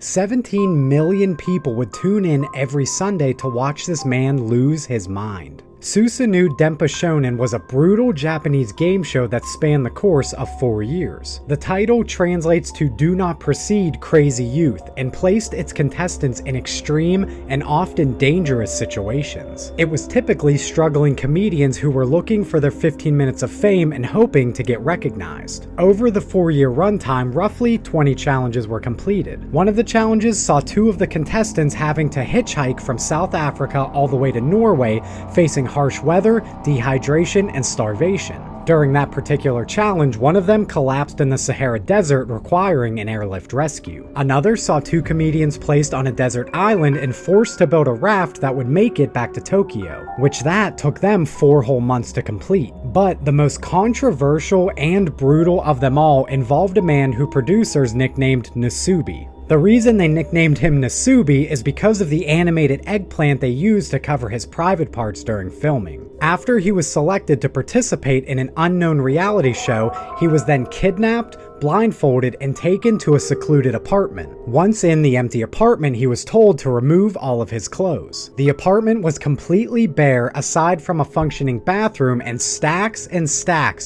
17 million people would tune in every Sunday to watch this man lose his mind. Susanoo Denpa Shonen was a brutal Japanese game show that spanned the course of 4 years. The title translates to "Do Not Proceed, Crazy Youth" and placed its contestants in extreme and often dangerous situations. It was typically struggling comedians who were looking for their 15 minutes of fame and hoping to get recognized. Over the 4-year runtime, roughly 20 challenges were completed. One of the challenges saw 2 of the contestants having to hitchhike from South Africa all the way to Norway, facing harsh weather, dehydration, and starvation. During that particular challenge, one of them collapsed in the Sahara Desert, requiring an airlift rescue. Another saw 2 comedians placed on a desert island and forced to build a raft that would make it back to Tokyo, which that took them 4 whole months to complete. But the most controversial and brutal of them all involved a man who producers nicknamed Nasubi. The reason they nicknamed him Nasubi is because of the animated eggplant they used to cover his private parts during filming. After he was selected to participate in an unknown reality show, he was then kidnapped, blindfolded, and taken to a secluded apartment. Once in the empty apartment, he was told to remove all of his clothes. The apartment was completely bare aside from a functioning bathroom and stacks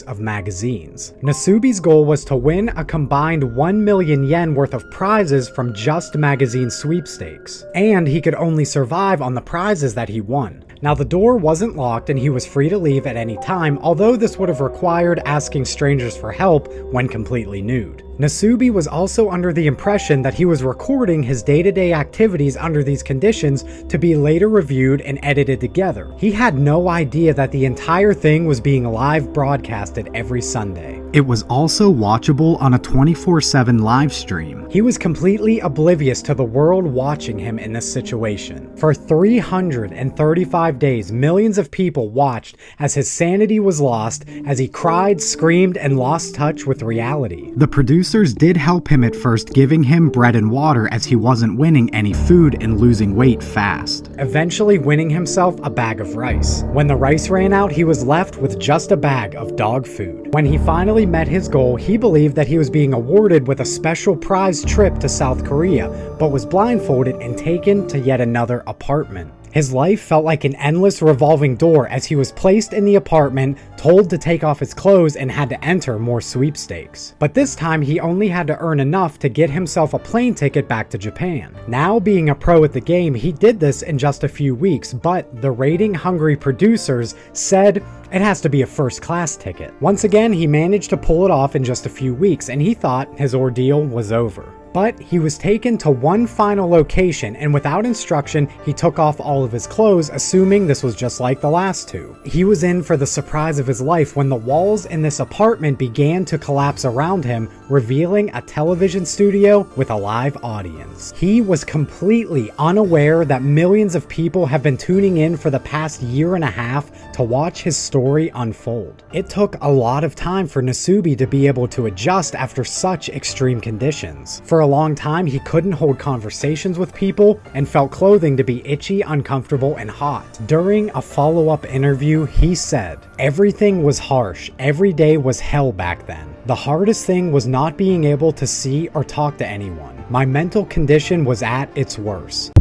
of magazines. Nasubi's goal was to win a combined 1 million yen worth of prizes from just magazine sweepstakes, and he could only survive on the prizes that he won. Now, the door wasn't locked and he was free to leave at any time, although this would have required asking strangers for help when completely nude. Nasubi was also under the impression that he was recording his day-to-day activities under these conditions to be later reviewed and edited together. He had no idea that the entire thing was being live broadcasted every Sunday. It was also watchable on a 24/7 live stream. He was completely oblivious to the world watching him in this situation. For 335 days, millions of people watched as his sanity was lost, as he cried, screamed, and lost touch with reality. The producers did help him at first, giving him bread and water as he wasn't winning any food and losing weight fast, eventually winning himself a bag of rice. When the rice ran out, he was left with just a bag of dog food. When he finally met his goal, he believed that he was being awarded with a special prize trip to South Korea, but was blindfolded and taken to yet another apartment. His life felt like an endless revolving door as he was placed in the apartment, told to take off his clothes, and had to enter more sweepstakes. But this time he only had to earn enough to get himself a plane ticket back to Japan. Now being a pro at the game, he did this in just a few weeks, but the rating-hungry producers said it has to be a first-class ticket. Once again, he managed to pull it off in just a few weeks, and he thought his ordeal was over. But he was taken to one final location, and without instruction, he took off all of his clothes, assuming this was just like the last 2. He was in for the surprise of his life when the walls in this apartment began to collapse around him, revealing a television studio with a live audience. He was completely unaware that millions of people have been tuning in for the past year and a half to watch his story unfold. It took a lot of time for Nasubi to be able to adjust after such extreme conditions. For a long time, he couldn't hold conversations with people and felt clothing to be itchy, uncomfortable, and hot. During a follow-up interview, he said, "Everything was harsh. Every day was hell back then. The hardest thing was not being able to see or talk to anyone. My mental condition was at its worst."